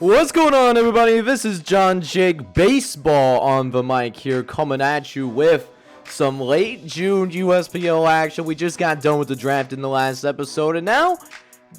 What's going on, everybody? This is JohnJake Baseball on the mic here, coming at you with some late June USBL action. We just got done with the draft in the last episode, and now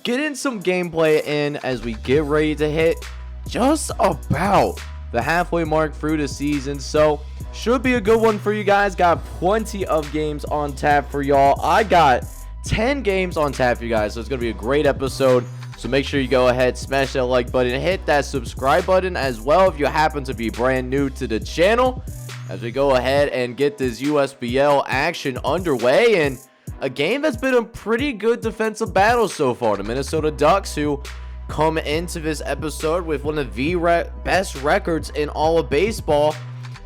getting some gameplay in as we get ready to hit just about the halfway mark through the season. So should be a good one for you guys. Got plenty of games on tap for y'all. I got 10 games on tap for you guys, so it's gonna be a great episode. So make sure you go ahead, smash that like button, hit that subscribe button as well if you happen to be brand new to the channel, as we go ahead and get this USBL action underway. And a game that's been a pretty good defensive battle so far. The Minnesota Ducks, who come into this episode with one of the best records in all of baseball,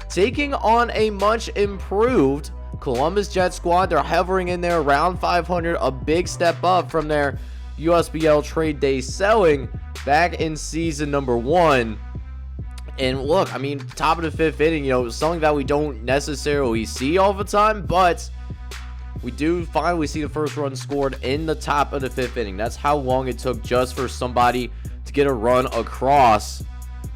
taking on a much improved Columbus Jet squad. They're hovering in there around 500, a big step up from their USBL trade day selling back in season number 1. And look, I mean, top of the 5th inning, something that we don't necessarily see all the time, but we do finally see the first run scored in the top of the 5th inning. That's how long it took just for somebody to get a run across.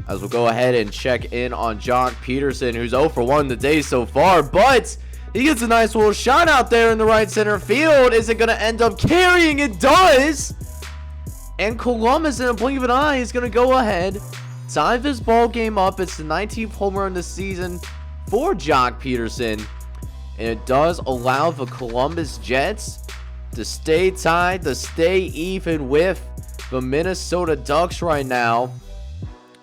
As we'll go ahead and check in on Peterson, who's 0 for 1 today so far, but he gets a nice little shot out there in the right center field. Is it going to end up carrying? It does. And Columbus, in a blink of an eye, is going to go ahead, tie this ball game up. It's the 19th home run this season for Peterson. And it does allow the Columbus Jets to stay tied, to stay even with the Minnesota Ducks right now,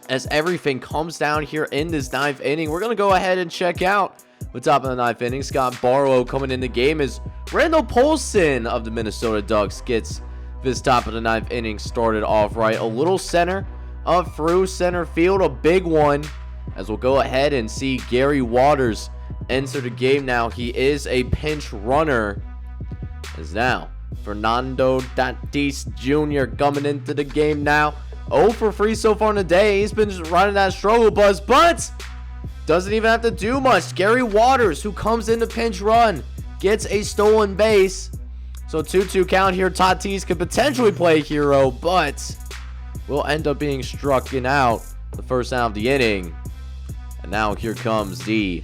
as everything comes down here in this 9th inning. We're going to go ahead and check out the top of the 9th inning. Scott Barlow coming in the game as Randall Polson of the Minnesota Ducks gets this top of the 9th inning started off right. A little center up through center field, a big one, as we'll go ahead and see Gary Waters enter the game now. He is a pinch runner, as now Fernando Tatis Jr. coming into the game now. 0 for 3 so far in the day. He's been just running that struggle bus, but doesn't even have to do much. Gary Waters, who comes in the pinch run, gets a stolen base. So 2-2 count here. Tatis could potentially play hero, but will end up being struck out the first out of the inning. And now here comes the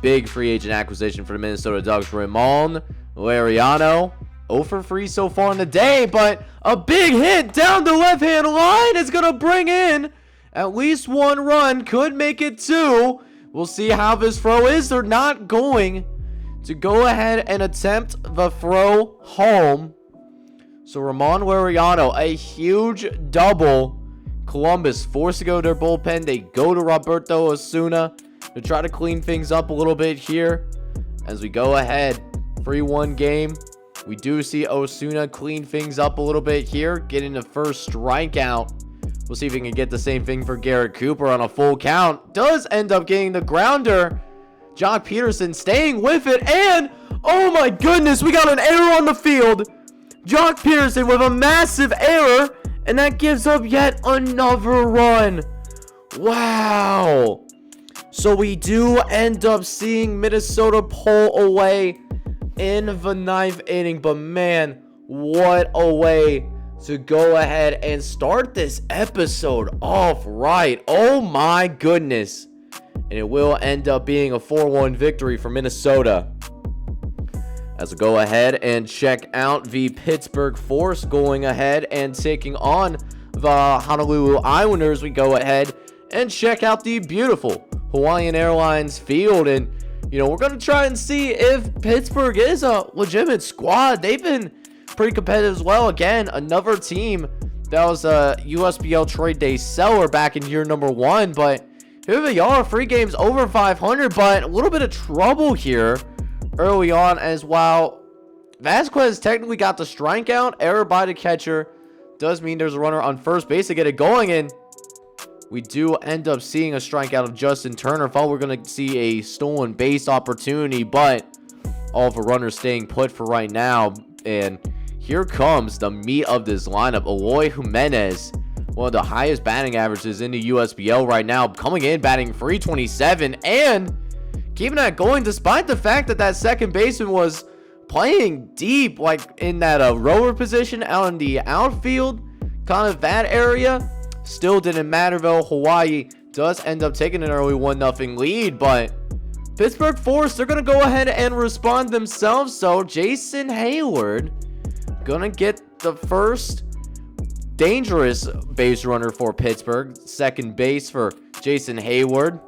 big free agent acquisition for the Minnesota Ducks, Ramon Laureano. 0 for 3 so far in the day, but a big hit down the left-hand line is going to bring in at least 1 run. Could make it 2. We'll see how this throw is. They're not going to go ahead and attempt the throw home. So Ramon Laureano, a huge double. Columbus forced to go to their bullpen. They go to Roberto Osuna to try to clean things up a little bit here. As we go ahead, 3-1 game. We do see Osuna clean things up a little bit here, getting the first strikeout. We'll see if we can get the same thing for Garrett Cooper on a full count. Does end up getting the grounder. Peterson staying with it, and oh my goodness, we got an error on the field. Peterson with a massive error, and that gives up yet another run. Wow. So we do end up seeing Minnesota pull away in the 9th inning, but man, what a way to go ahead and start this episode off right. Oh my goodness. And it will end up being a 4-1 victory for Minnesota. As we go ahead and check out the Pittsburgh Force going ahead and taking on the Honolulu Islanders, we go ahead and check out the beautiful Hawaiian Airlines field. And we're going to try and see if Pittsburgh is a legitimate squad. They've been pretty competitive as well. Again, another team that was a USBL trade day seller back in year number 1, but here they are, 3 games over 500, but a little bit of trouble here early on, as while Vasquez technically got the strikeout, error by the catcher does mean there's a runner on first base to get it going, and we do end up seeing a strikeout of Justin Turner. Thought we're going to see a stolen base opportunity, but all of the runners staying put for right now. And here comes the meat of this lineup. Eloy Jimenez, one of the highest batting averages in the USBL right now, coming in batting .327 and keeping that going despite the fact that that second baseman was playing deep, like in that rower position out in the outfield, kind of that area. Still didn't matter though. Hawaii does end up taking an early 1-0 lead, but Pittsburgh forced, they're going to go ahead and respond themselves. So Jason Hayward going to get the first dangerous base runner for Pittsburgh. Second base for Jason Hayward.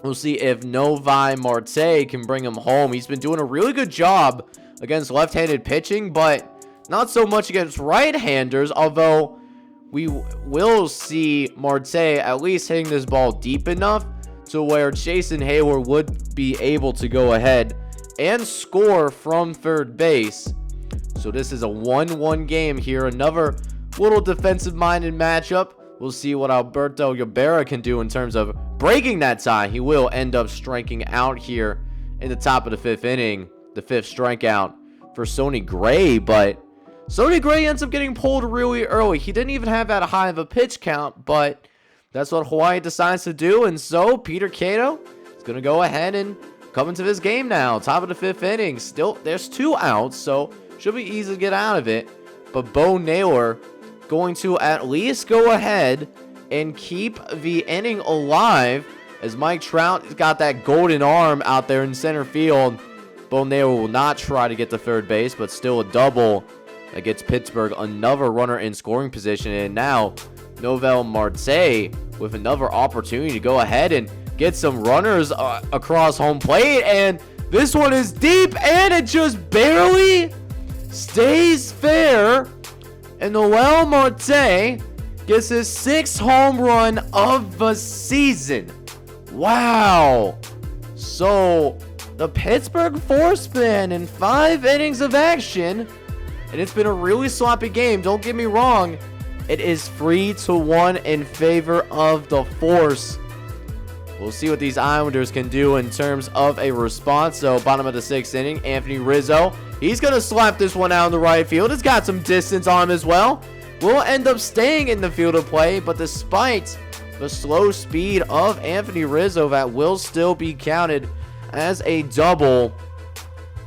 We'll see if Novi Marte can bring him home. He's been doing a really good job against left-handed pitching, but not so much against right-handers, although we will see Marte at least hitting this ball deep enough to where Jason Hayward would be able to go ahead and score from third base. So this is a 1-1 game here. Another little defensive-minded matchup. We'll see what Alberto Ybarra can do in terms of breaking that tie. He will end up striking out here in the top of the 5th inning. The 5th strikeout for Sonny Gray, but Sonny Gray ends up getting pulled really early. He didn't even have that high of a pitch count, but that's what Hawaii decides to do. And so Peter Cato is going to go ahead and come into this game now. Top of the 5th inning. Still, there's 2 outs, so should be easy to get out of it. But Bo Naylor going to at least go ahead and keep the inning alive as Mike Trout has got that golden arm out there in center field. Bo Naylor will not try to get to third base, but still a double that gets Pittsburgh another runner in scoring position. And now Novi Marte with another opportunity to go ahead and get some runners across home plate. And this one is deep, and it just barely stays fair. And Noel Marte gets his 6th home run of the season. Wow. So the Pittsburgh force man in 5 innings of action, and it's been a really sloppy game. Don't get me wrong. It is 3-1 in favor of the force. We'll see what these Islanders can do in terms of a response. So bottom of the 6th inning, Anthony Rizzo. He's going to slap this one out in the right field. It's got some distance on him as well. Will end up staying in the field of play, but despite the slow speed of Anthony Rizzo, that will still be counted as a double.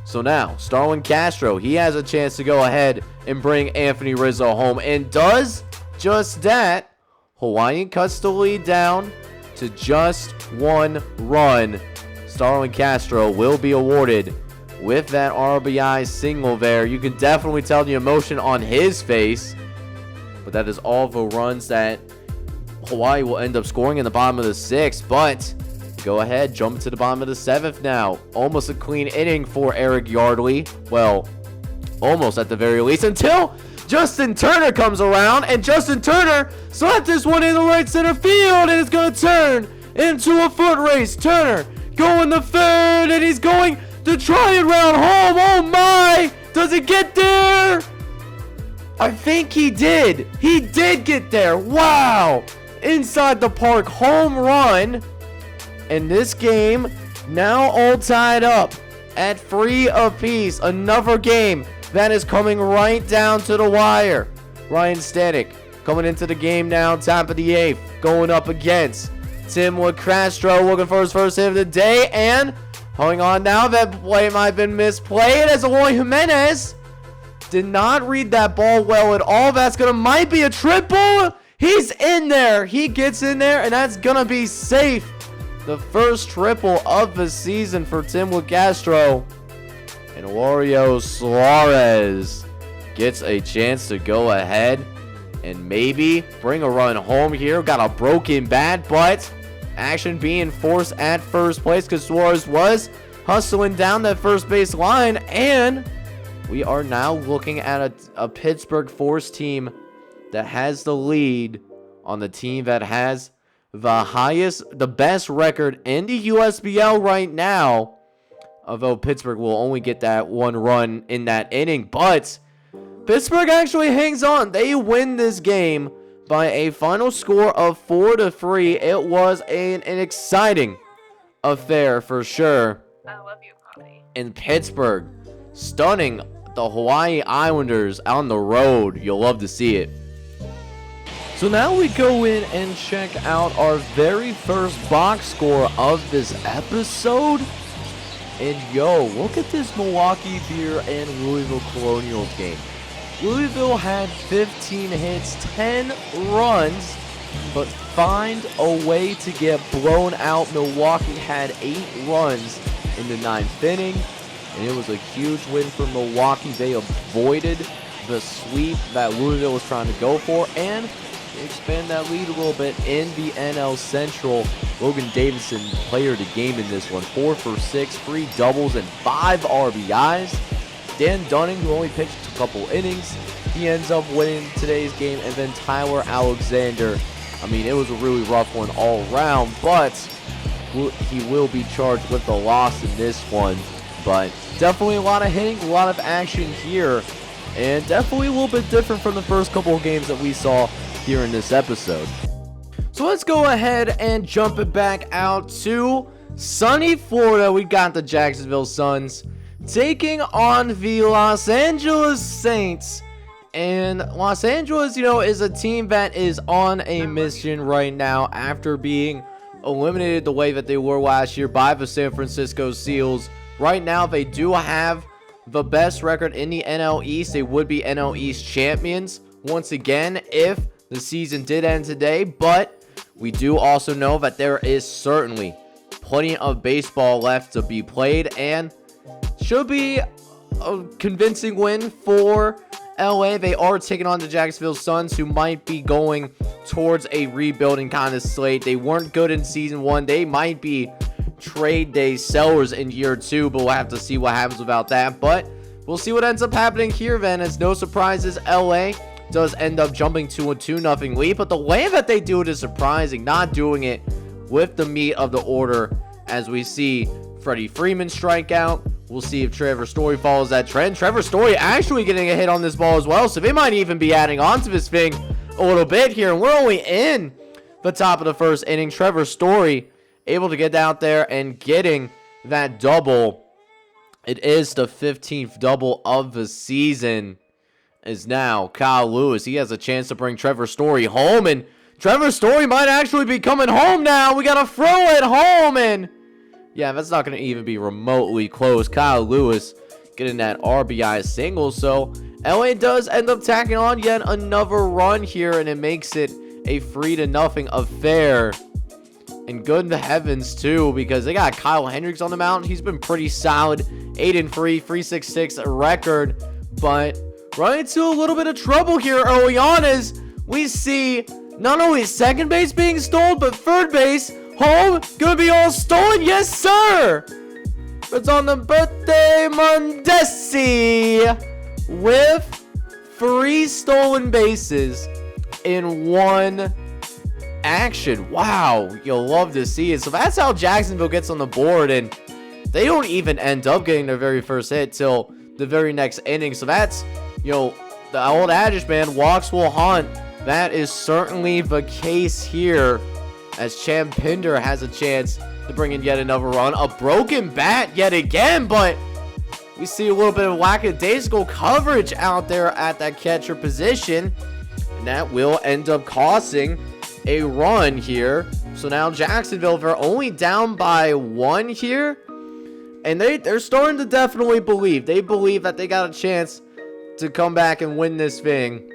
So now, Starlin Castro, he has a chance to go ahead and bring Anthony Rizzo home, and does just that. Hawaii cuts the lead down to just 1 run. Starlin Castro will be awarded with that RBI single there. You can definitely tell the emotion on his face. But that is all the runs that Hawaii will end up scoring in the bottom of the 6th. But go ahead, jump to the bottom of the 7th now. Almost a clean inning for Eric Yardley. Well, almost at the very least, until Justin Turner comes around. And Justin Turner slapped this one in the right center field, and it's going to turn into a foot race. Turner going the 3rd, and he's going to try and round home. Oh my! Does it get there? I think he did. He did get there. Wow! Inside the park home run. And this game now all tied up at 3 apiece. Another game that is coming right down to the wire. Ryan Stanek coming into the game now, top of the 8th, going up against Tim Castro, looking for his first hit of the day, and going on now. That play might have been misplayed as Eloy Jimenez did not read that ball well at all. That's might be a triple. He's in there. He gets in there, and that's gonna be safe. The first triple of the season for Tim Castro. And Wario Suarez gets a chance to go ahead and maybe bring a run home here. Got a broken bat, but action being forced at first place because Suarez was hustling down that first base line. And we are now looking at a Pittsburgh Force team that has the lead on the team that has the best record in the USBL right now. Although Pittsburgh will only get that 1 run in that inning. But Pittsburgh actually hangs on. They win this game by a final score of 4-3. It was an exciting affair for sure. I love you, Poppy. In Pittsburgh, stunning the Hawaii Islanders on the road. You'll love to see it. So now we go in and check out our very first box score of this episode. And yo, look at this Milwaukee Beer and Louisville Colonials game. Louisville had 15 hits, 10 runs, but find a way to get blown out. Milwaukee had 8 runs in the 9th inning, and it was a huge win for Milwaukee. They avoided the sweep that Louisville was trying to go for, and they expand that lead a little bit in the NL Central. Logan Davidson, player of the game in this one, 4 for 6, 3 doubles and 5 RBIs. Dan Dunning, who only pitched a couple innings, he ends up winning today's game. And then Tyler Alexander, I mean, it was a really rough one all around, but he will be charged with the loss in this one. But definitely a lot of hitting, a lot of action here, and definitely a little bit different from the first couple of games that we saw here in this episode. So let's go ahead and jump it back out to sunny Florida. We got the Jacksonville Suns taking on the Los Angeles Saints. And Los Angeles, is a team that is on a mission right now after being eliminated the way that they were last year by the San Francisco Seals. Right now, they do have the best record in the NL East. They would be NL East champions once again if the season did end today. But we do also know that there is certainly plenty of baseball left to be played, and should be a convincing win for LA. They are taking on the Jacksonville Suns, who might be going towards a rebuilding kind of slate. They weren't good in season 1. They might be trade day sellers in year 2, but we'll have to see what happens about that. But we'll see what ends up happening here then. As no surprises, LA does end up jumping to a 2-0 lead, but the way that they do it is surprising. Not doing it with the meat of the order, as we see Freddie Freeman strike out. We'll see if Trevor Story follows that trend. Trevor Story actually getting a hit on this ball as well, so they might even be adding on to this thing a little bit here. And we're only in the top of the first inning. Trevor Story able to get out there and getting that double. It is the 15th double of the season. Is now Kyle Lewis. He has a chance to bring Trevor Story home, and Trevor Story might actually be coming home now. We got to throw it home, and yeah, that's not going to even be remotely close. Kyle Lewis getting that RBI single, so LA does end up tacking on yet another run here, and it makes it a 3-0 affair. And good in the heavens too, because they got Kyle Hendricks on the mound. He's been pretty solid, 8-3, 3.66 record, but run into a little bit of trouble here early on, as we see not only second base being stolen, but third base, home, gonna be all stolen. Yes, sir! It's on the birthday Mondesi with 3 stolen bases in one action. Wow, you'll love to see it. So that's how Jacksonville gets on the board, and they don't even end up getting their very first hit till the very next inning. So that's, the old adage, man, walks will haunt. That is certainly the case here, as Cham Pinder has a chance to bring in yet another run. A broken bat yet again, but we see a little bit of lackadaisical coverage out there at that catcher position, and that will end up costing a run here. So now Jacksonville, they're only down by 1 here, and they're starting to definitely believe. They believe that they got a chance to come back and win this thing.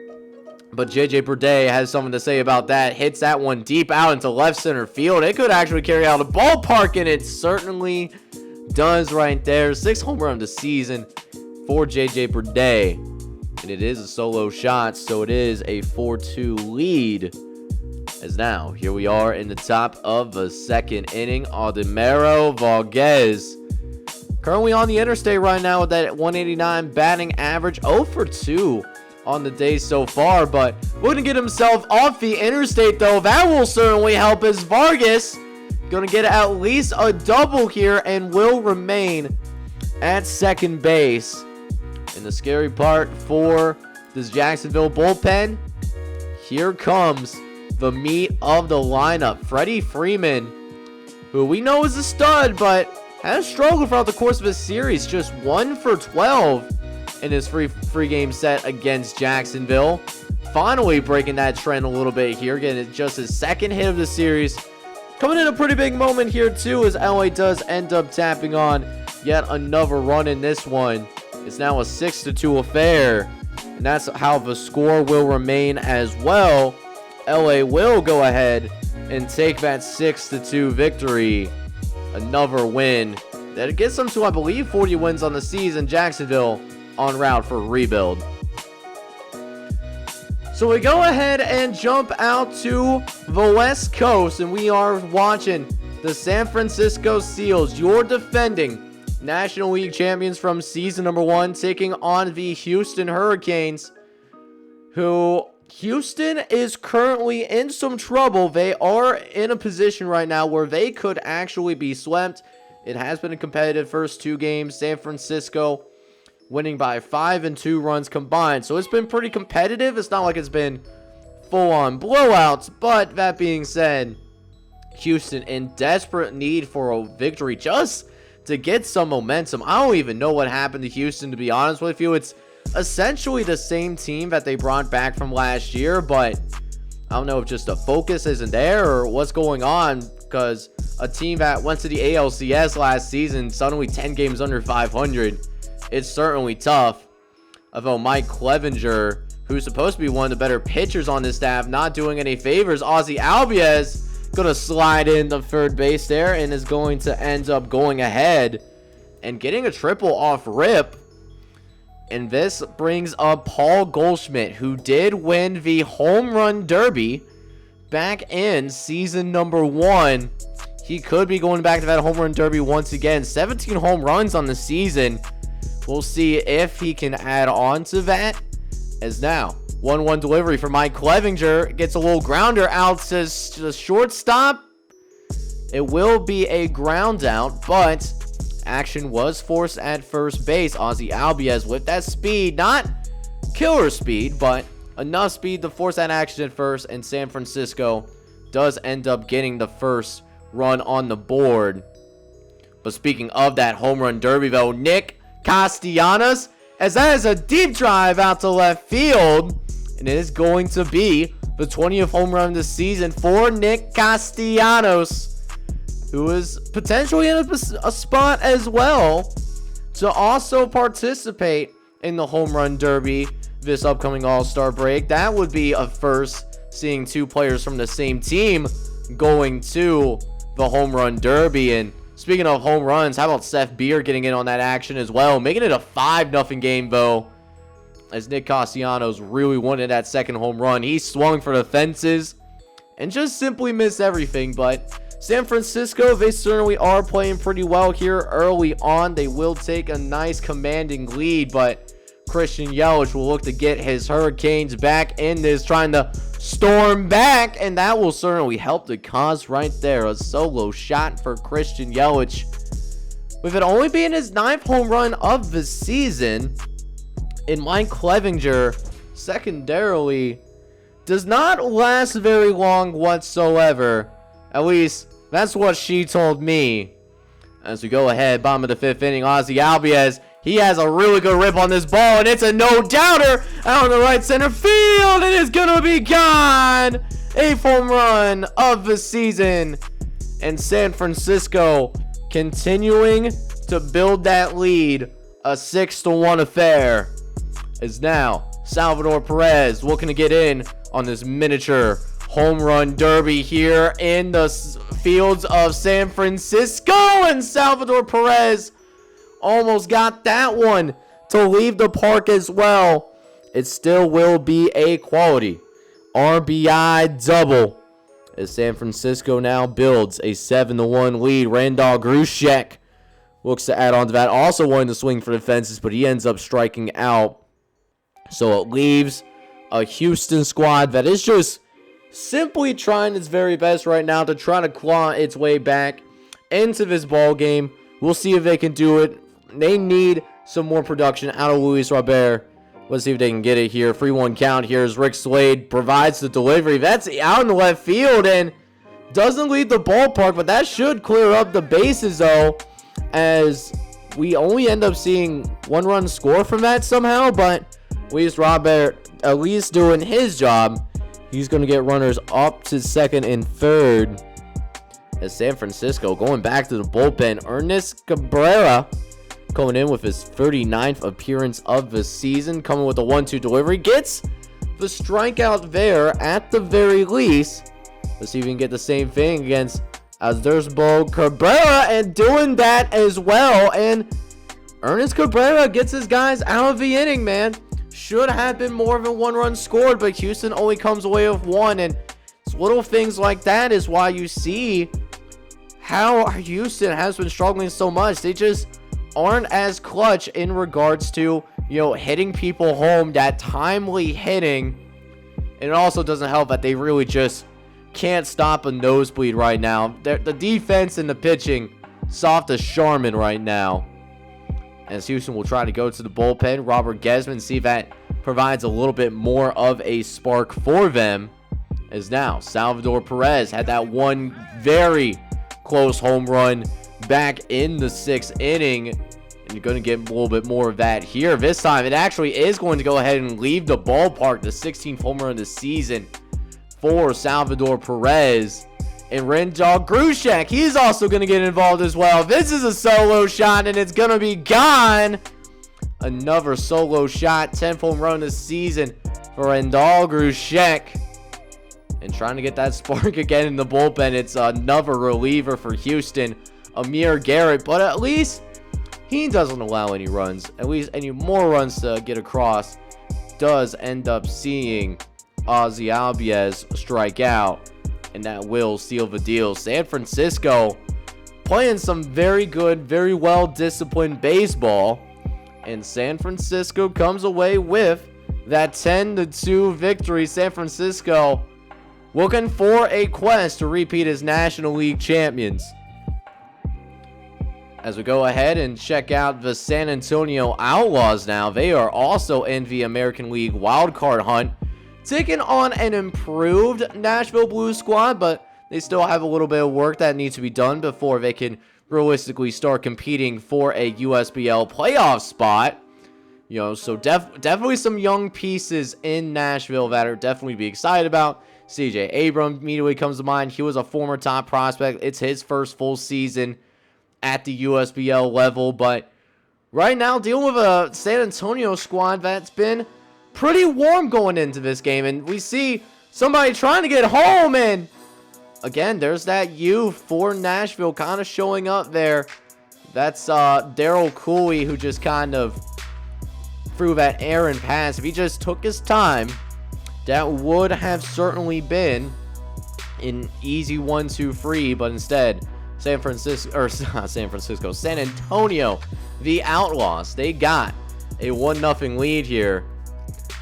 But JJ Burde has something to say about that. Hits that one deep out into left center field. It could actually carry out a ballpark, and it certainly does right there. 6th home run of the season for JJ Burde. And it is a solo shot, so it is a 4-2 lead. As now, here we are in the top of the 2nd inning. Aldemaro Vargas currently on the interstate right now with that 189 batting average. 0 for 2 on the day so far, but looking to get himself off the interstate, though. That will certainly help, as Vargas gonna get at least a double here and will remain at second base. And the scary part for this Jacksonville bullpen, here comes the meat of the lineup. Freddie Freeman, who we know is a stud, but has struggled throughout the course of his series. Just 1 for 12 in his free game set against Jacksonville. Finally breaking that trend a little bit here, getting just his 2nd hit of the series. Coming in a pretty big moment here too, as LA does end up tapping on yet another run in this one. It's now a 6-2 affair, and that's how the score will remain as well. LA will go ahead and take that 6-2 victory. Another win that gets them to, I believe, 40 wins on the season. Jacksonville en route for rebuild. So we go ahead and jump out to the West Coast, and we are watching the San Francisco Seals, your defending National League champions from season number 1, taking on the Houston Hurricanes, who Houston is currently in some trouble. They are in a position right now where they could actually be swept. It has been a competitive first 2 games. San Francisco winning by 5 and 2 runs combined. So it's been pretty competitive. It's not like it's been full-on blowouts. But that being said, Houston in desperate need for a victory just to get some momentum. I don't even know what happened to Houston, to be honest with you. It's essentially the same team that they brought back from last year, but I don't know if just the focus isn't there or what's going on, because a team that went to the ALCS last season, suddenly 10 games under 500, it's certainly tough. Although Mike Clevenger, who's supposed to be one of the better pitchers on this staff, not doing any favors. Ozzy Albies going to slide into third base there and is going to end up going ahead and getting a triple off rip. And this brings up Paul Goldschmidt, who did win the home run derby back in season number 1. He could be going back to that home run derby once again. 17 home runs on the season. We'll see if he can add on to that. As now, 1-1 delivery for Mike Clevenger. Gets a little grounder out to the shortstop. It will be a ground out, but action was forced at first base. Ozzy Albies with that speed, not killer speed, but enough speed to force that action at first, and San Francisco does end up getting the first run on the board. But speaking of that home run derby, though, Nick Castellanos, as that is a deep drive out to left field, and it is going to be the 20th home run of the season for Nick Castellanos, who is potentially in a spot as well to also participate in the home run derby this upcoming All-Star break. That would be a first, seeing 2 players from the same team going to the home run derby. And speaking of home runs, how about Seth Beer getting in on that action as well, making it a 5-0 game, though, as Nick Castellanos really wanted that second home run. He swung for the fences and just simply missed everything. But San Francisco, they certainly are playing pretty well here early on. They will take a nice commanding lead, but Christian Yelich will look to get his Hurricanes back in this, trying to storm back, and that will certainly help the cause right there. A solo shot for Christian Yelich, with it only being his 9th home run of the season. And Mike Clevenger, secondarily, does not last very long whatsoever. At least, that's what she told me. As we go ahead, bottom of the 5th inning, Ozzy Albies, he has a really good rip on this ball, and it's a no-doubter out in the right center field, and it's going to be gone. 8th home run of the season. And San Francisco continuing to build that lead. A 6-1 affair. Is now Salvador Perez looking to get in on this miniature home run derby here in the fields of San Francisco, and Salvador Perez almost got that one to leave the park as well. It still will be a quality RBI double as San Francisco now builds a 7-1 lead. Randall Grushek looks to add on to that, also wanting to swing for the fences, but he ends up striking out. So it leaves a Houston squad that is just simply trying its very best right now to try to claw its way back into this ball game. We'll see if they can do it. They need some more production out of Luis Robert. Let's see if they can get it here. 3-1 count here as Rick Slade provides the delivery. That's out in the left field and doesn't leave the ballpark, but that should clear up the bases, though, as we only end up seeing 1-run score from that somehow. But Luis Robert at least doing his job. He's going to get runners up to second and third. As San Francisco going back to the bullpen, Ernest Cabrera coming in with his 39th appearance of the season, coming with a 1-2 delivery, gets the strikeout there at the very least. Let's see if we can get the same thing against Asdrubal Cabrera, and doing that as well. And Ernest Cabrera gets his guys out of the inning, man. Should have been more of a one-run scored, but Houston only comes away with one. And it's little things like that is why you see how Houston has been struggling so much. They just aren't as clutch in regards to, hitting people home, that timely hitting. And it also doesn't help that they really just can't stop a nosebleed right now. The defense and the pitching, soft as Charmin right now. As Houston will try to go to the bullpen, Robert Gesman, see if that provides a little bit more of a spark for them. As now, Salvador Perez had that one very close home run back in the 6th inning. And you're going to get a little bit more of that here. This time, it actually is going to go ahead and leave the ballpark. The 16th home run of the season for Salvador Perez. And Rendell Grushek, he's also going to get involved as well. This is a solo shot, and it's going to be gone. Another solo shot. 10th home run this season for Rendell Grushek. And trying to get that spark again in the bullpen. It's another reliever for Houston, Amir Garrett. But at least he doesn't allow any runs. At least any more runs to get across. Does end up seeing Ozzy Albies strike out. And that will seal the deal. San Francisco playing some very good, very well-disciplined baseball. And San Francisco comes away with that 10-2 victory. San Francisco looking for a quest to repeat as National League champions. As we go ahead and check out the San Antonio Outlaws now. They are also in the American League wildcard hunt, taking on an improved Nashville Blues squad, but they still have a little bit of work that needs to be done before they can realistically start competing for a USBL playoff spot. So definitely some young pieces in Nashville that are definitely to be excited about. CJ Abrams immediately comes to mind. He was a former top prospect. It's his first full season at the USBL level, but right now dealing with a San Antonio squad that's been pretty warm going into this game, and we see somebody trying to get home, and again, there's that youth for Nashville kind of showing up there. That's Daryl Cooley, who just kind of threw that errant pass. If he just took his time, that would have certainly been an easy 1-2-3, but instead, San Antonio, the Outlaws, they got a 1-0 lead here.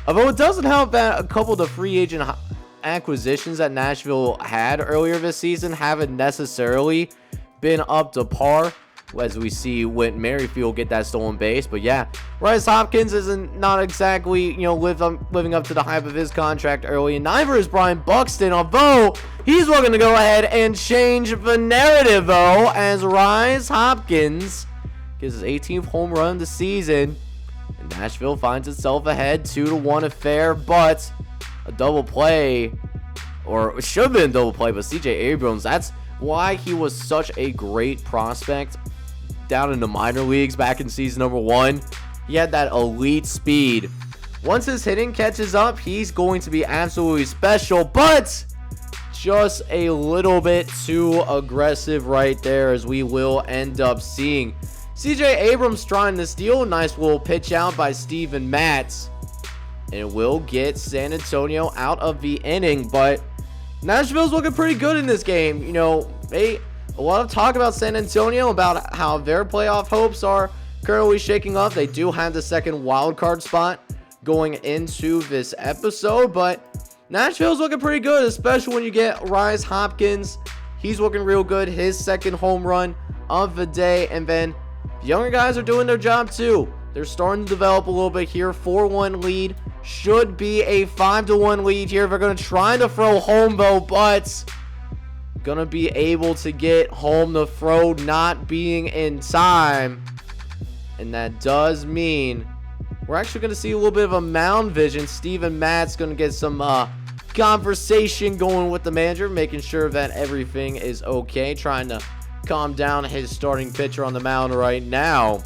Although it doesn't help that a couple of the free agent acquisitions that Nashville had earlier this season haven't necessarily been up to par, as we see Whit Merrifield get that stolen base. But yeah, Bryce Hopkins isn't not exactly, living up to the hype of his contract early, and neither is Brian Buxton, although he's looking to go ahead and change the narrative, though, as Bryce Hopkins gets his 18th home run of the season. And Nashville finds itself ahead 2-1 affair, but a double play, or it should have been a double play, but CJ Abrams, that's why he was such a great prospect down in the minor leagues back in season number 1. He had that elite speed. Once his hitting catches up, he's going to be absolutely special, but just a little bit too aggressive right there, as we will end up seeing CJ Abrams trying to steal. Nice little pitch out by Steven Matz. And it will get San Antonio out of the inning. But Nashville's looking pretty good in this game. A lot of talk about San Antonio, about how their playoff hopes are currently shaking up. They do have the second wild card spot going into this episode. But Nashville's looking pretty good, especially when you get Bryce Hopkins. He's looking real good. His second home run of the day. And then the younger guys are doing their job too. They're starting to develop a little bit here. 4-1 lead. Should be a 5-1 lead here. They're going to try to throw home, though, but going to be able to get home. The throw not being in time. And that does mean we're actually going to see a little bit of a mound vision. Steven Matt's going to get some conversation going with the manager, making sure that everything is okay. Trying to calm down his starting pitcher on the mound right now.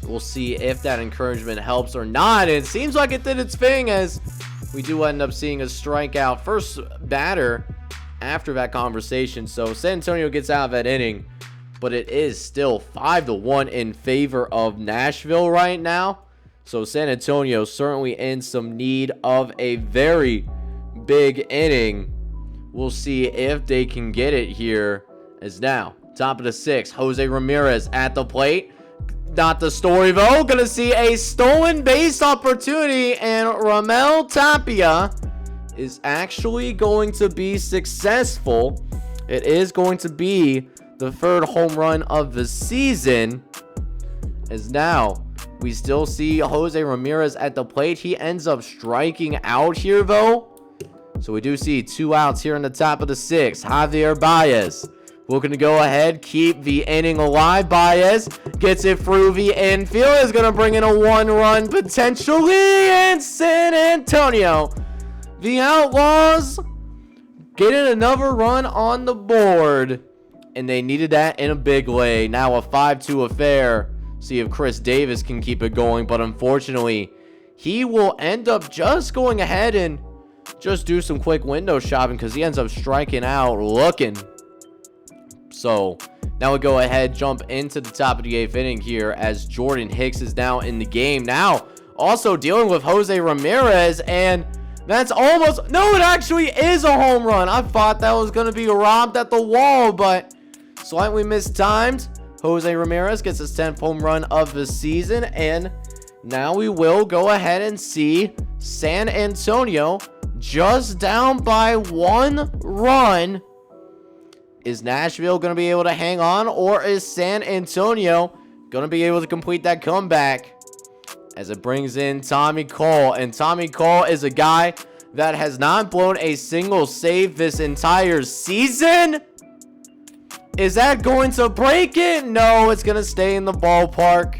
We'll see if that encouragement helps or not. It seems like it did its thing, as we do end up seeing a strikeout first batter after that conversation. So San Antonio gets out of that inning, but it is still 5-1 in favor of Nashville right now. So San Antonio certainly in some need of a very big inning. We'll see if they can get it here. As now, top of the 6th, Jose Ramirez at the plate. Not the story though. Gonna see a stolen base opportunity, and Ramel Tapia is actually going to be successful. It is going to be the 3rd home run of the season. As now, we still see Jose Ramirez at the plate. He ends up striking out here though. So we do see 2 outs here in the top of the 6th. Javier Baez looking to go ahead, keep the inning alive. Baez gets it through the infield. Is going to bring in a 1-run potentially. And San Antonio, the Outlaws, getting another run on the board. And they needed that in a big way. Now a 5-2 affair. See if Chris Davis can keep it going. But unfortunately, he will end up just going ahead and just do some quick window shopping, because he ends up striking out looking. So now we go ahead, jump into the top of the 8th inning here, as Jordan Hicks is now in the game. Now also dealing with Jose Ramirez, and that's almost, no, it actually is a home run. I thought that was going to be robbed at the wall, but slightly mistimed. Jose Ramirez gets his 10th home run of the season, and now we will go ahead and see San Antonio just down by 1 run. Is Nashville going to be able to hang on, or is San Antonio going to be able to complete that comeback? As it brings in Tommy Cole, and Tommy Cole is a guy that has not blown a single save this entire season. Is that going to break it? No, it's going to stay in the ballpark.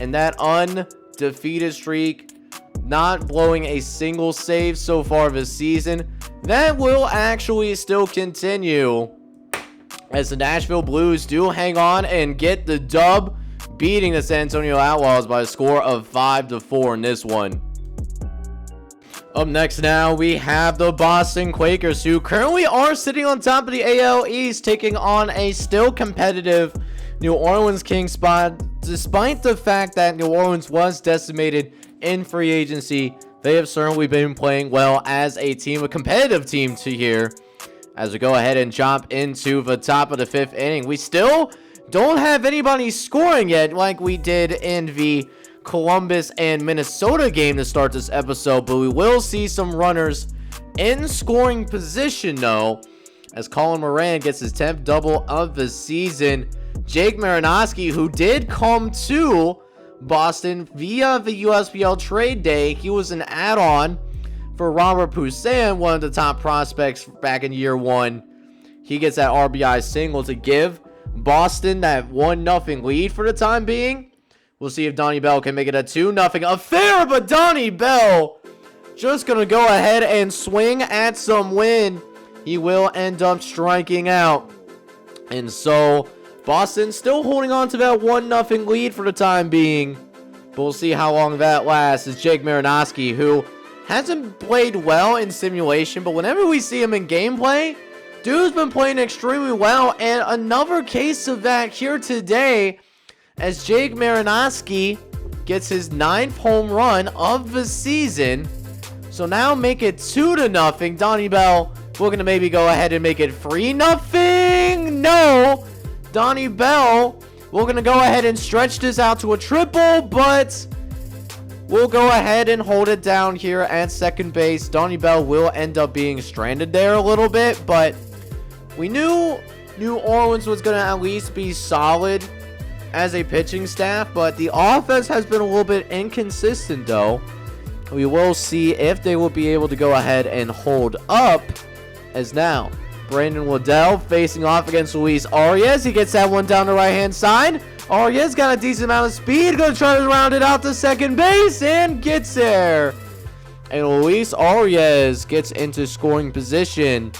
And that undefeated streak, not blowing a single save so far this season, that will actually still continue, as the Nashville Blues do hang on and get the dub, beating the San Antonio Outlaws by a score of 5-4 in this one. Up next now, we have the Boston Quakers, who currently are sitting on top of the AL East, taking on a still competitive New Orleans Kings spot. Despite the fact that New Orleans was decimated in free agency, they have certainly been playing well as a team, a competitive team to here. As we go ahead and jump into the top of the 5th inning, we still don't have anybody scoring yet like we did in the Columbus and Minnesota game to start this episode, but we will see some runners in scoring position though, as Colin Moran gets his 10th double of the season. Jake Marinosky, who did come to Boston via the USBL trade day, he was an add-on for Robert Poussin, one of the top prospects back in year 1. He gets that RBI single to give Boston that 1-0 lead for the time being. We'll see if Donnie Bell can make it a 2-0 affair, but Donnie Bell just going to go ahead and swing at some wind. He will end up striking out. And so Boston still holding on to that 1-0 lead for the time being. But we'll see how long that lasts. It's Jake Marinosky, who hasn't played well in simulation, but whenever we see him in gameplay, dude's been playing extremely well. And another case of that here today, as Jake Marinosky gets his 9th home run of the season. So now make it 2-0. Donnie Bell looking to maybe go ahead and make it 3-0. No, Donnie Bell, we're going to go ahead and stretch this out to a triple, but we'll go ahead and hold it down here at second base. Donnie Bell will end up being stranded there a little bit, but we knew New Orleans was going to at least be solid as a pitching staff, but the offense has been a little bit inconsistent though. We will see if they will be able to go ahead and hold up, as now Brandon Waddell facing off against Luis Arias. He gets that one down the right hand side. Arias got a decent amount of speed, gonna try to round it out to second base and gets there. And Luis Arias gets into scoring position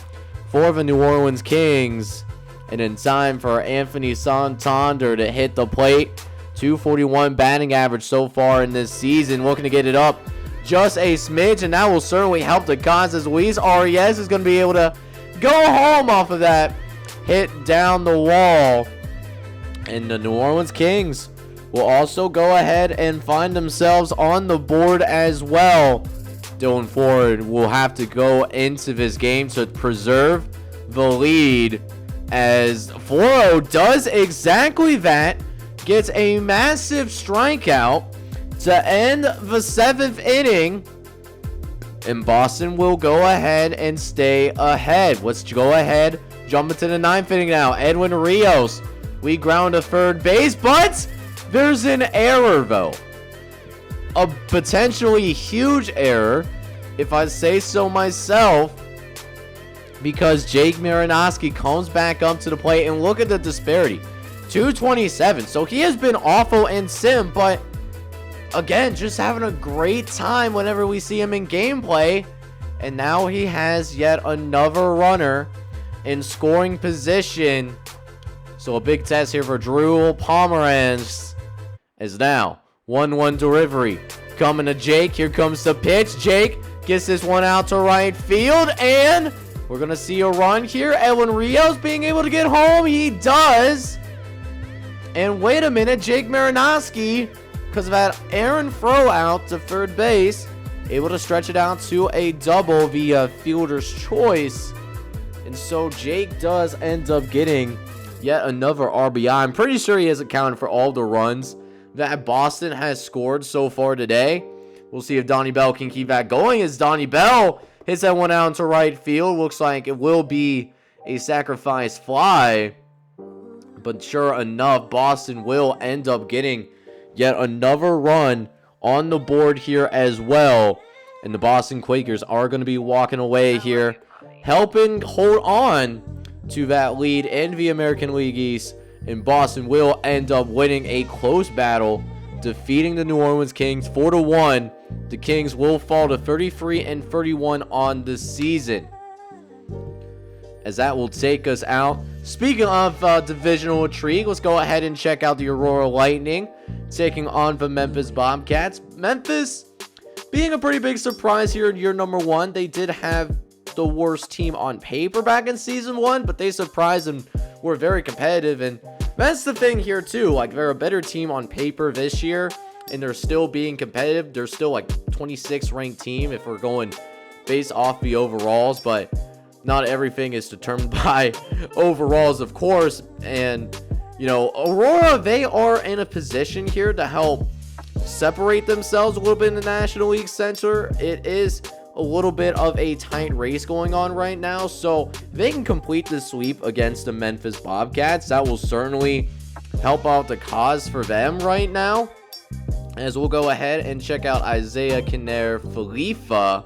for the New Orleans Kings. And in time for Anthony Santander to hit the plate. 241 batting average so far in this season. Looking to get it up just a smidge, and that will certainly help the cause as Luis Arias is going to be able to go home off of that hit down the wall. And the New Orleans Kings will also go ahead and find themselves on the board as well. Dylan Ford will have to go into this game to preserve the lead, as Floro does exactly that, gets a massive strikeout to end the 7th inning, and Boston will go ahead and stay ahead. Let's go ahead, jump into the 9th inning now. Edwin Rios, we ground to third base, but there's an error though. A potentially huge error, if I say so myself, because Jake Marinosky comes back up to the plate, and look at the disparity. 227. So he has been awful in sim, but again, just having a great time whenever we see him in gameplay. And now he has yet another runner in scoring position. So a big test here for Drew Pomeranz. Is now 1-1 delivery coming to Jake. Here comes the pitch. Jake gets this one out to right field, and we're gonna see a run here. Edwin Rios being able to get home. He does. And wait a minute, Jake Marinosky, because of that Aaron throw out to third base, able to stretch it out to a double via fielder's choice. And so Jake does end up getting yet another RBI. I'm pretty sure he has accounted for all the runs that Boston has scored so far today. We'll see if Donnie Bell can keep that going, as Donnie Bell hits that one out into right field. Looks like it will be a sacrifice fly. But sure enough, Boston will end up getting yet another run on the board here as well. And the Boston Quakers are going to be walking away here, helping hold on to that lead in the American League East. And Boston will end up winning a close battle, defeating the New Orleans Kings 4-1. The Kings will fall to 33-31 on the season, as that will take us out. Speaking of divisional intrigue, let's go ahead and check out the Aurora Lightning taking on the Memphis Bombcats. Memphis being a pretty big surprise here in year number 1. They did have the worst team on paper back in season 1, but they surprised and were very competitive. And that's the thing here too, like, they're a better team on paper this year, and they're still being competitive. They're still like 26th ranked team if we're going based off the overalls, but not everything is determined by overalls, of course. And you know, Aurora, they are in a position here to help separate themselves a little bit in the National League Center. It is a little bit of a tight race going on right now, so they can complete the sweep against the Memphis Bobcats. That will certainly help out the cause for them right now, as we'll go ahead and check out Isaiah Kinner-Falifa,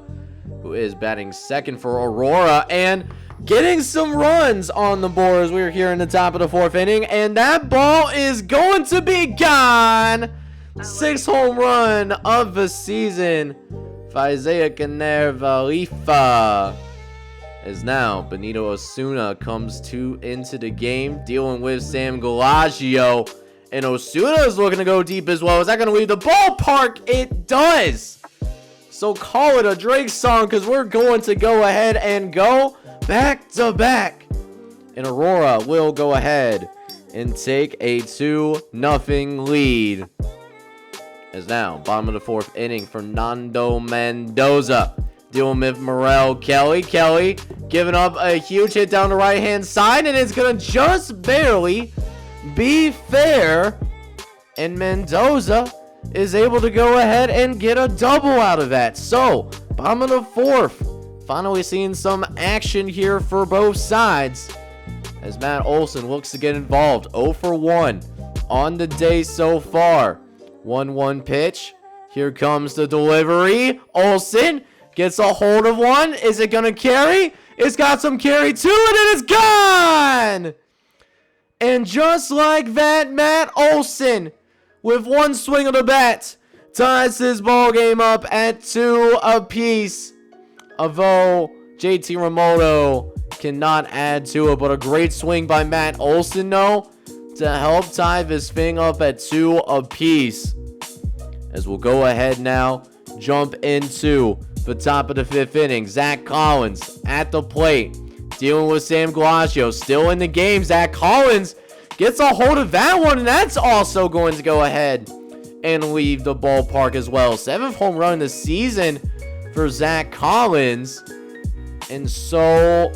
who is batting second for Aurora and getting some runs on the board as we're here in the top of the 4th inning. And that ball is going to be gone. 6th home run of the season for Isaiah Kinner-Falifa. As now Benito Osuna comes into the game, dealing with Sam Galagio. And Osuna is looking to go deep as well. Is that going to leave the ballpark? It does. So call it a Drake song, because we're going to go ahead and go back to back. And Aurora will go ahead and take a 2-0 lead. As now, bottom of the 4th inning, Fernando Mendoza dealing with Morel Kelly. Kelly giving up a huge hit down the right-hand side, and it's going to just barely be fair. And Mendoza is able to go ahead and get a double out of that. So, bottom of the 4th, finally seeing some action here for both sides, as Matt Olson looks to get involved. 0 for 1 on the day so far. 1-1 pitch. Here comes the delivery. Olson gets a hold of one. Is it going to carry? It's got some carry to it, and it's gone! And just like that, Matt Olson, with one swing of the bat, ties his ball game up at 2 apiece. Although JT Remoto cannot add to it, but a great swing by Matt Olson, though, to help tie this thing up at 2 apiece. As we'll go ahead now jump into the top of the 5th inning. Zach Collins at the plate, dealing with Sam Galaccio. Still in the game. Zach Collins gets a hold of that one, and that's also going to go ahead and leave the ballpark as well. 7th home run this season for Zach Collins. And so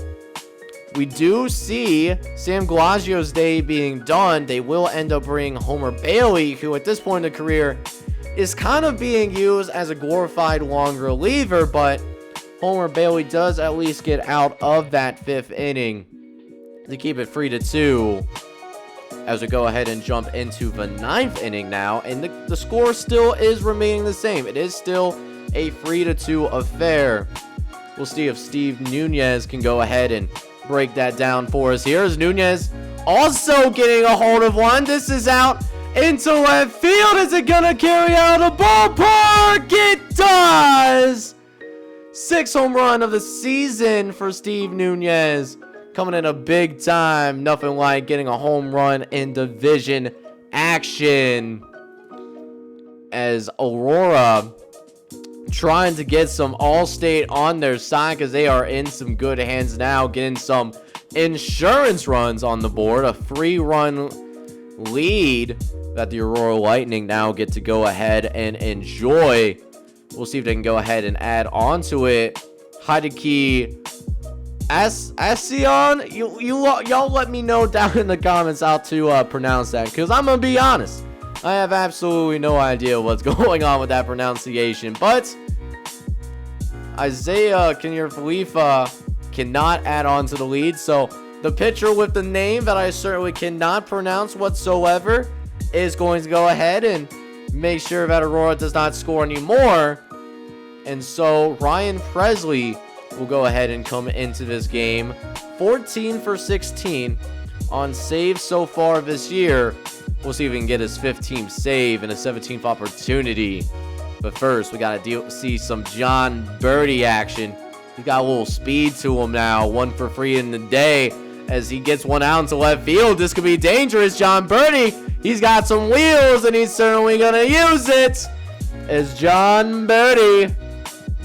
we do see Sam Galaccio's day being done. They will end up bringing Homer Bailey, who at this point in the career is kind of being used as a glorified long reliever, but Homer Bailey does at least get out of that 5th inning to keep it 3-2 as we go ahead and jump into the 9th inning now, and the score still is remaining the same. It is still a 3-2 affair. We'll see if Steve Nunez can go ahead and break that down for us. Here's Nunez also getting a hold of one. This is out into left field. Is it gonna carry out of the ballpark? It does! 6th home run of the season for Steve Nunez, coming in a big time. Nothing like getting a home run in division action, as Aurora trying to get some All-State on their side, because they are in some good hands now, getting some insurance runs on the board. A 3-run lead that the Aurora Lightning now get to go ahead and enjoy. We'll see if they can go ahead and add on to it. Hideki Asion, y'all let me know down in the comments how to pronounce that, because I'm gonna be honest, I have absolutely no idea what's going on with that pronunciation. But Isaiah Kanyar-Falifa cannot add on to the lead. So the pitcher with the name that I certainly cannot pronounce whatsoever is going to go ahead and make sure that Aurora does not score anymore. And so Ryan Presley will go ahead and come into this game. 14 for 16 on saves so far this year. We'll see if we can get his 15th save and a 17th opportunity. But first, we got to see some John Birdie action. He's got a little speed to him now. 1 for 3 in the day as he gets one out into left field. This could be dangerous. John Birdie, he's got some wheels, and he's certainly going to use it. As John Birdie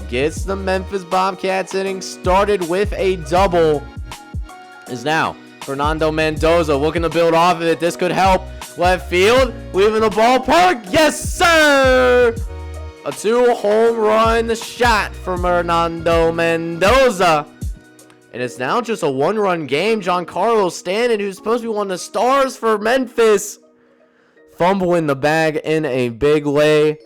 gets the Memphis Bombcats inning started with a double. Is now Fernando Mendoza looking to build off of it. This could help. Left field, leaving the ballpark. Yes, sir! A 2-home run shot for Fernando Mendoza. And it's now just a 1-run game. Giancarlo Stanton, who's supposed to be one of the stars for Memphis, fumbling the bag in a big way.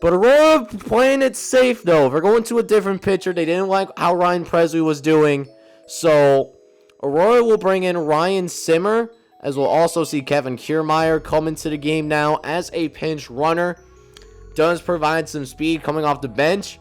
But Aurora playing it safe, though. They're going to a different pitcher. They didn't like how Ryan Presley was doing. So Aurora will bring in Ryan Simmer, as we'll also see Kevin Kiermaier come into the game now as a pinch runner. Does provide some speed coming off the bench.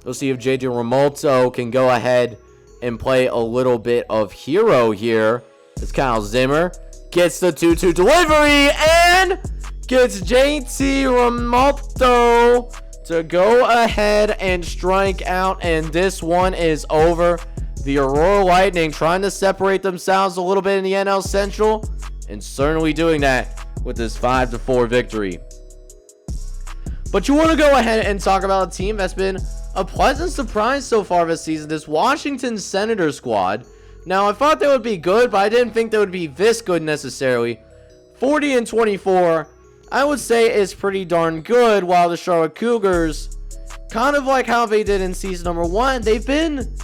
We'll see if JJ Romolto can go ahead and play a little bit of hero here. As Kyle Zimmer gets the 2-2 delivery and gets JT Romolto to go ahead and strike out. And this one is over. The Aurora Lightning trying to separate themselves a little bit in the NL Central, and certainly doing that with this 5-4 victory. But you want to go ahead and talk about a team that's been a pleasant surprise so far this season, this Washington Senators squad. Now, I thought they would be good, but I didn't think they would be this good necessarily. 40-24, I would say, is pretty darn good, while the Charlotte Cougars, kind of like how they did in season number 1, they've been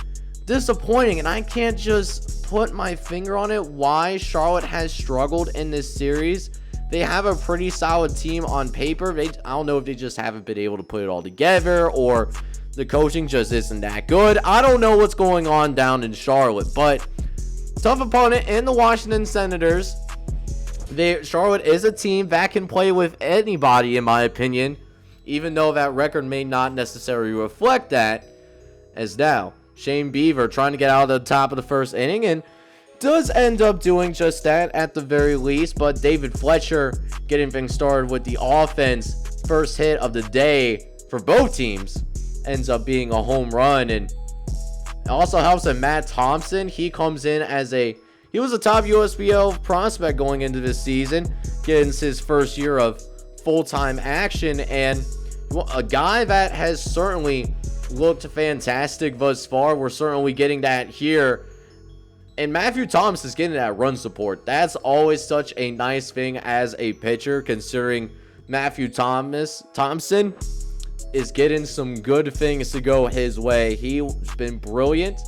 disappointing, and I can't just put my finger on it why Charlotte has struggled in this series. They have a pretty solid team on paper. I don't know if they just haven't been able to put it all together, or the coaching just isn't that good. I don't know what's going on down in Charlotte, but tough opponent in the Washington Senators. Charlotte is a team that can play with anybody, in my opinion, even though that record may not necessarily reflect that. As now Shane Beaver trying to get out of the top of the first inning, and does end up doing just that at the very least. But David Fletcher getting things started with the offense. First hit of the day for both teams ends up being a home run, and it also helps that Matt Thompson, he comes in as he was a top USBL prospect going into this season, getting his first year of full-time action, and he a guy that has certainly looked fantastic thus far. We're certainly getting that here. And Matthew Thomas is getting that run support. That's always such a nice thing as a pitcher, considering Matthew Thompson is getting some good things to go his way. He's been brilliant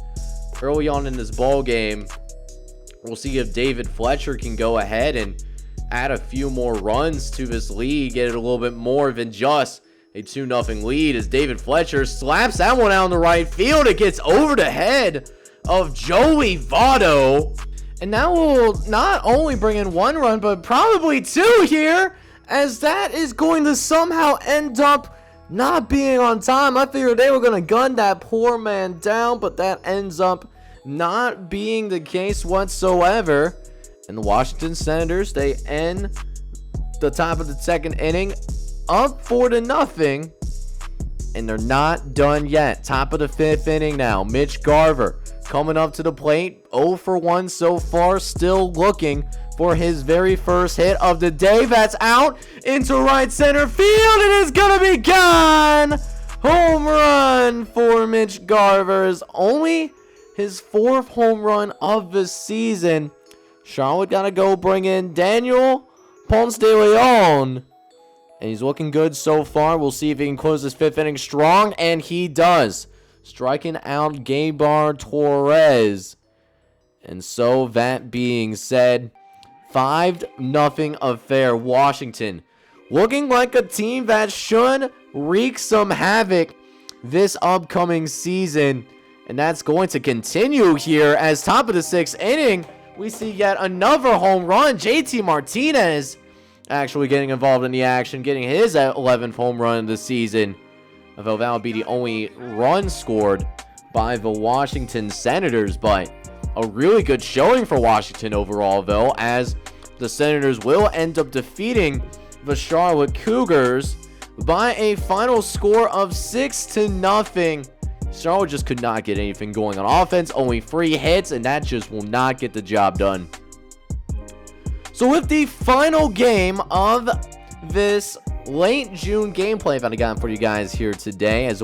early on in this ball game. We'll see if David Fletcher can go ahead and add a few more runs to this lead, get it a little bit more than just a 2-0 lead, as David Fletcher slaps that one out in the right field. It gets over the head of Joey Votto. And now we'll not only bring in 1 run, but probably 2 here, as that is going to somehow end up not being on time. I figured they were going to gun that poor man down, but that ends up not being the case whatsoever. And the Washington Senators, they end the top of the 2nd inning up 4-0, and they're not done yet. Top of the 5th inning now. Mitch Garver coming up to the plate, 0 for 1 so far, still looking for his very first hit of the day. That's out into right center field, and it's gonna be gone. Home run for Mitch Garver, is only his 4th home run of the season. Charlotte gotta go bring in Daniel Ponce de Leon, and he's looking good so far. We'll see if he can close this 5th inning strong, and he does, striking out Gabar Torres. And so that being said, 5-0 affair. Washington looking like a team that should wreak some havoc this upcoming season, and that's going to continue here, as top of the 6th inning we see yet another home run. JT Martinez actually getting involved in the action, getting his 11th home run of the season. Although that would be the only run scored by the Washington Senators, but a really good showing for Washington overall, though, as the Senators will end up defeating the Charlotte Cougars by a final score of 6-0. Charlotte just could not get anything going on offense, only 3 hits, and that just will not get the job done. So with the final game of this late June gameplay that I got for you guys here today, as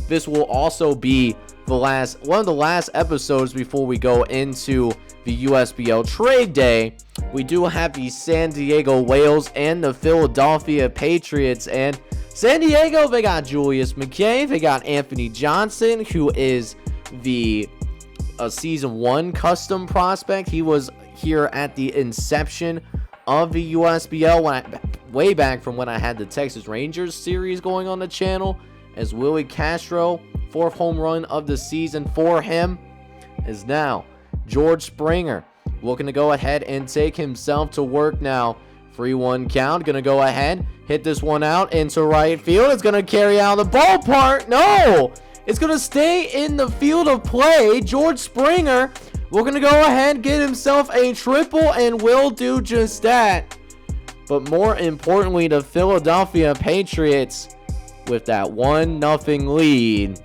this will also be one of the last episodes before we go into the USBL trade day. We do have the San Diego Whales and the Philadelphia Patriots, and San Diego, they got Julius McKay, they got Anthony Johnson, who is the Season 1 custom prospect. He was here at the inception of the USBL, way back from when I had the Texas Rangers series going on the channel, as Willie Castro, 4th home run of the season for him, is now George Springer looking to go ahead and take himself to work now. 3-1 count, gonna go ahead, hit this one out into right field. It's gonna carry out of the ballpark. No, it's gonna stay in the field of play. George Springer, we're gonna go ahead, get himself a triple, and will do just that. But more importantly, the Philadelphia Patriots, with that 1-0 lead,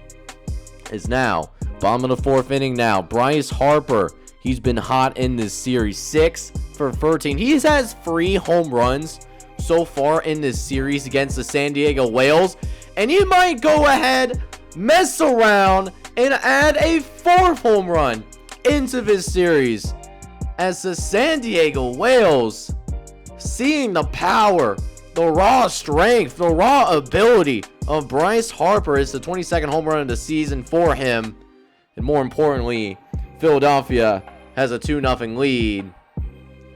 is now bottom of the 4th inning now. Bryce Harper, he's been hot in this series, 6 for 13. He has 3 home runs so far in this series against the San Diego Whales, and he might go ahead, mess around, and add a 4th home run into this series, as the San Diego Whales, seeing the power, the raw strength, the raw ability of Bryce Harper, is the 22nd home run of the season for him. And more importantly, Philadelphia has a 2-0 lead,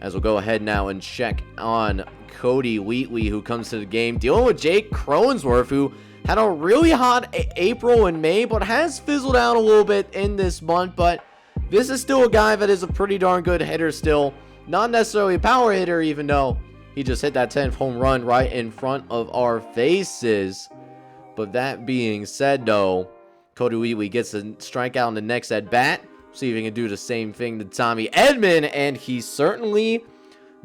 as we'll go ahead now and check on Cody Wheatley, who comes to the game dealing with Jake Crownsworth, who had a really hot April and May, but has fizzled out a little bit in this month. But this is still a guy that is a pretty darn good hitter still. Not necessarily a power hitter, even though he just hit that 10th home run right in front of our faces. But that being said, though, Cody Wheatley gets a strikeout in the next at bat. See if he can do the same thing to Tommy Edman, and he certainly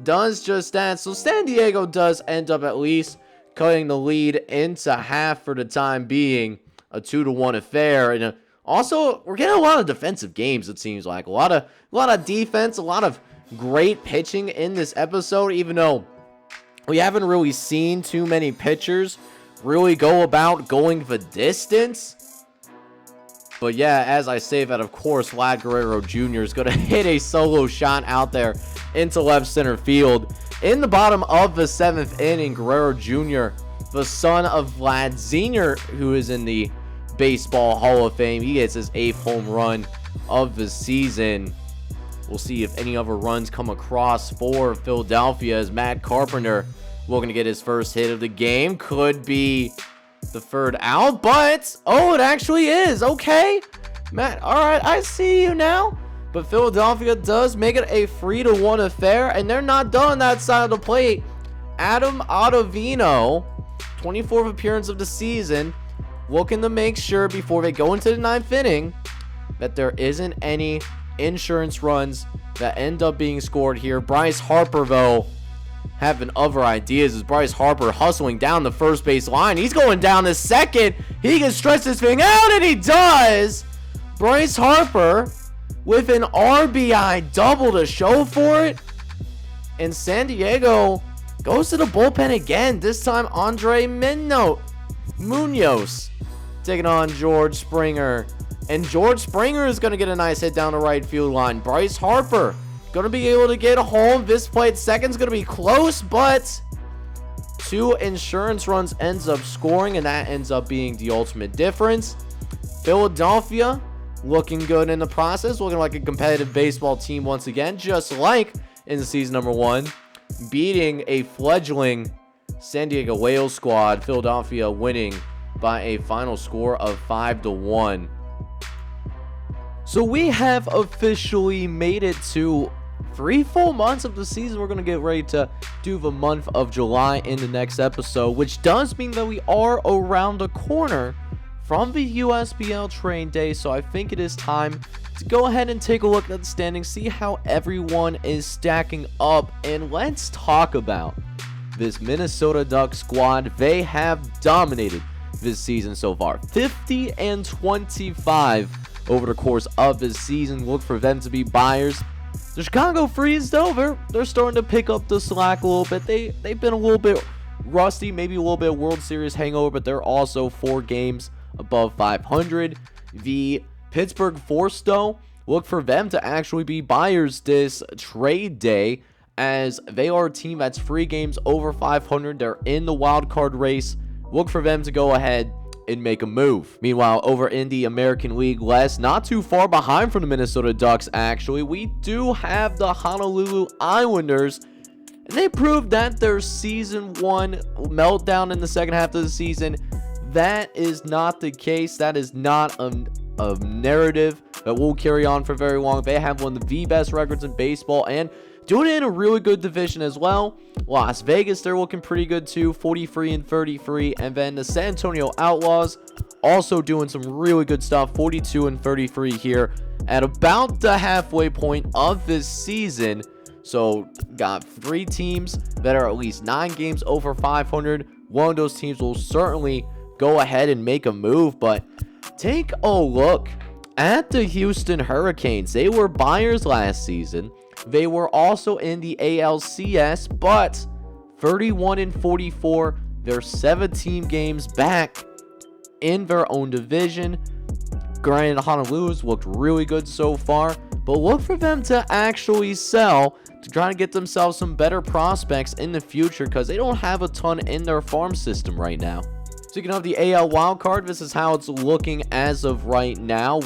does just that. So San Diego does end up at least cutting the lead into half for the time being, a 2-1 affair. And also, we're getting a lot of defensive games, it seems like. A lot of defense, a lot of great pitching in this episode, even though we haven't really seen too many pitchers really go about going the distance. But yeah, as I say that, of course, Vlad Guerrero Jr. is going to hit a solo shot out there into left center field. In the bottom of the 7th inning, Guerrero Jr., the son of Vlad Sr., who is in the Baseball Hall of Fame, he gets his 8th home run of the season. We'll see if any other runs come across for Philadelphia, as Matt Carpenter looking to get his first hit of the game. Could be the third out, but oh, it actually is. Okay, Matt, all right, I see you now. But Philadelphia does make it a 3-1 affair, and they're not done on that side of the plate. Adam Ottavino, 24th appearance of the season, looking to make sure before they go into the 9th inning that there isn't any insurance runs that end up being scored here. Bryce Harper, though, having other ideas, as Bryce Harper hustling down the first base line. He's going down the second. He can stretch this thing out, and he does. Bryce Harper with an RBI double to show for it. And San Diego goes to the bullpen again. This time, Andre Munoz taking on George Springer. And George Springer is going to get a nice hit down the right field line. Bryce Harper going to be able to get home. This play at second is going to be close, but 2 insurance runs ends up scoring, and that ends up being the ultimate difference. Philadelphia looking good in the process, looking like a competitive baseball team once again, just like in season number 1, beating a fledgling San Diego Whales squad. Philadelphia winning by a final score of 5-1. So we have officially made it to 3 full months of the season. We're going to get ready to do the month of July in the next episode, which does mean that we are around the corner from the USBL trade day. So I think it is time to go ahead and take a look at the standings, see how everyone is stacking up, and let's talk about this Minnesota Ducks squad. They have dominated this season so far, 50-25 over the course of this season. Look for them to be buyers. The Chicago Freeze, though, they're starting to pick up the slack a little bit. They've been a little bit rusty, maybe a little bit World Series hangover, but they're also 4 games above 500. The Pittsburgh Force, though, look for them to actually be buyers this trade day, as they are a team that's 3 games over 500. They're in the wild card race. Look for them to go ahead and make a move. Meanwhile, over in the American League West, not too far behind from the Minnesota Ducks, actually, we do have the Honolulu Islanders, and they proved that their season 1 meltdown in the second half of the season, that is not the case. That is not a narrative that will carry on for very long. They have one of the best records in baseball, and doing it in a really good division as well. Las Vegas, they're looking pretty good too, 43-33. And then the San Antonio Outlaws also doing some really good stuff, 42-33 here at about the halfway point of this season. So got 3 teams that are at least 9 games over 500. One of those teams will certainly go ahead and make a move. But take a look at the Houston Hurricanes. They were buyers last season. They were also in the ALCS, but 31-44. They're 17 games back in their own division. Granted, Honolulu's looked really good so far, but look for them to actually sell to try to get themselves some better prospects in the future, because they don't have a ton in their farm system right now. Speaking of the AL wildcard, this is how it's looking as of right now.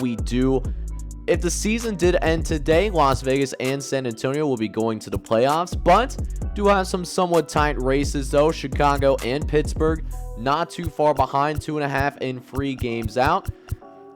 If the season did end today, Las Vegas and San Antonio will be going to the playoffs, but do have some somewhat tight races though. Chicago and Pittsburgh not too far behind, 2.5 and 3 games out.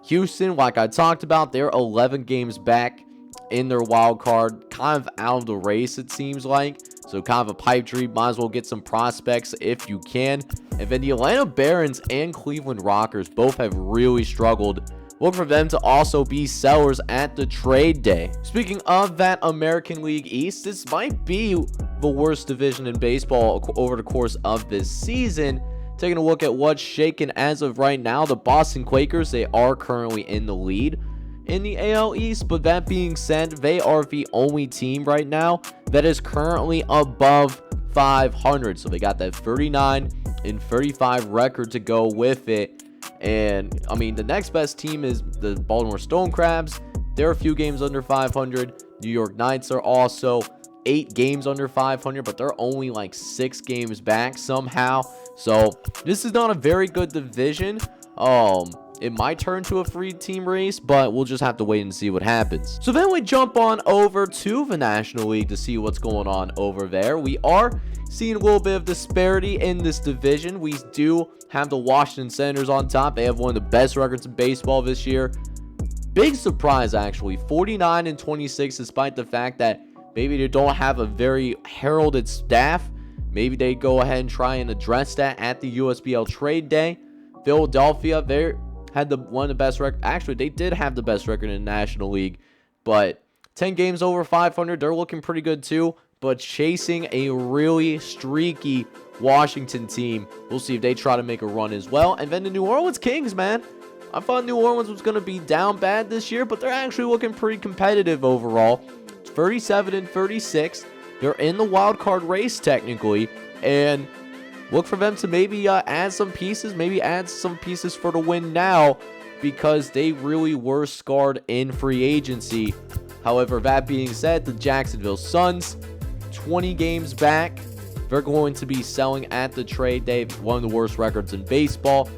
Houston, like I talked about, they're 11 games back in their wild card, kind of out of the race it seems like. So kind of a pipe dream. Might as well get some prospects if you can. And then the Atlanta Barons and Cleveland Rockers both have really struggled. Look for them to also be sellers at the trade day. Speaking of that American League East, this might be the worst division in baseball over the course of this season. Taking a look at what's shaken as of right now, the Boston Quakers, they are currently in the lead in the AL East, but that being said, they are the only team right now that is currently above 500. So they got that 39 35 record to go with it. And I mean, the next best team is the Baltimore Stone Crabs. They're a few games under 500. New York Knights are also 8 games under 500, but they're only like 6 games back somehow. So this is not a very good division. It might turn to a free team race, but we'll just have to wait and see what happens. So then we jump on over to the National League to see what's going on over there. We are seeing a little bit of disparity in this division. We do have the Washington Senators on top. They have one of the best records in baseball this year. Big surprise, actually. 49-26, despite the fact that maybe they don't have a very heralded staff. Maybe they go ahead and try and address that at the USBL trade day. Philadelphia, they had one of the best record. Actually, they did have the best record in the National League, but 10 games over 500, they're looking pretty good too. But chasing a really streaky Washington team. We'll see if they try to make a run as well. And then the New Orleans Kings, man. I thought New Orleans was going to be down bad this year, but they're actually looking pretty competitive overall. 37-36. They're in the wild card race technically, and look for them to maybe add some pieces, for the win now, because they really were scarred in free agency. However, that being said, the Jacksonville Suns, 20 games back. They're going to be selling at the trade day. One of the worst records in baseball.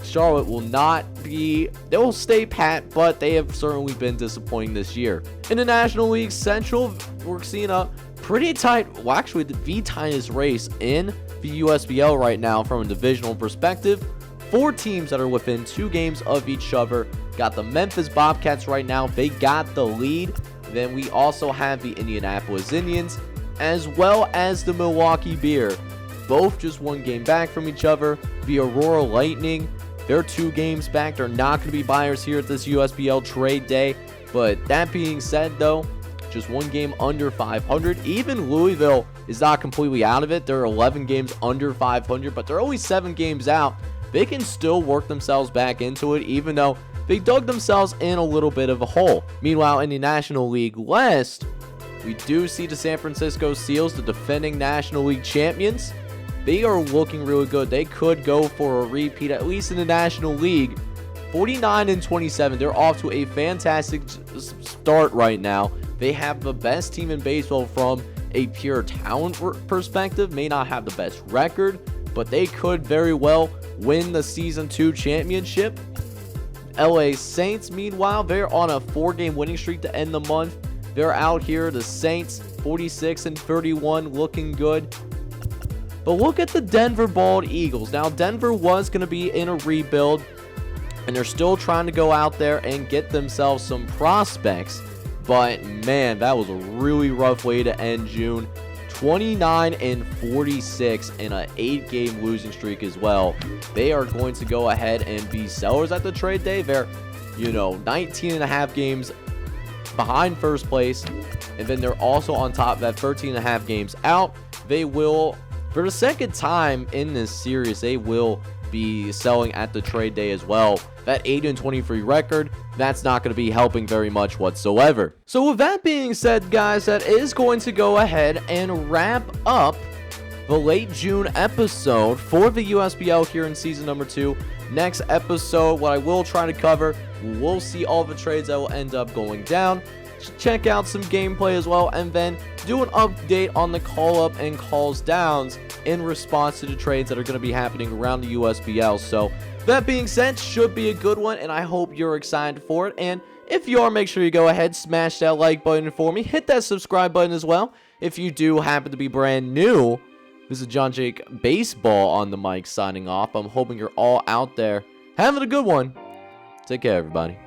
Charlotte will not be, they will stay pat, but they have certainly been disappointing this year. In the National League Central, we're seeing a pretty tight, well, actually the tightest race in the USBL right now from a divisional perspective. 4 teams that are within 2 games of each other. Got the Memphis Bombcats right now. They got the lead. Then we also have the Indianapolis Indians, as well as the Milwaukee Beer. Both just 1 game back from each other. The Aurora Lightning, they're 2 games back. They're not going to be buyers here at this USBL trade day. But that being said, though, just 1 game under 500. Even Louisville is not completely out of it. They're 11 games under 500, but they're only 7 games out. They can still work themselves back into it, even though they dug themselves in a little bit of a hole. Meanwhile, in the National League West, we do see the San Francisco Seals, the defending National League champions. They are looking really good. They could go for a repeat, at least in the National League. 49-27. They're off to a fantastic start right now. They have the best team in baseball from a pure talent perspective. May not have the best record, but they could very well win the Season 2 championship. LA Saints, meanwhile, they're on a 4-game winning streak to end the month. They're out here. The Saints, 46-31, looking good. But look at the Denver Bald Eagles. Now, Denver was going to be in a rebuild, and they're still trying to go out there and get themselves some prospects. But, man, that was a really rough way to end June. 29-46 in an 8-game losing streak as well. They are going to go ahead and be sellers at the trade day. They're, 19.5 games behind first place. And then they're also on top of that 13.5 games out. They will, for the second time in this series, they will be selling at the trade day as well. That 8-23 record, that's not going to be helping very much whatsoever. So with that being said, guys, that is going to go ahead and wrap up the late June episode for the USBL here in season number 2. Next episode, what I will try to cover, we'll see all the trades that will end up going down. Check out some gameplay as well, and then do an update on the call up and calls downs in response to the trades that are going to be happening around the USBL. So that being said, should be a good one, and I hope you're excited for it. And if you are, make sure you go ahead, smash that like button for me, hit that subscribe button as well. If you do happen to be brand new, this is JohnJake Baseball on the mic signing off. I'm hoping you're all out there having a good one. Take care, everybody.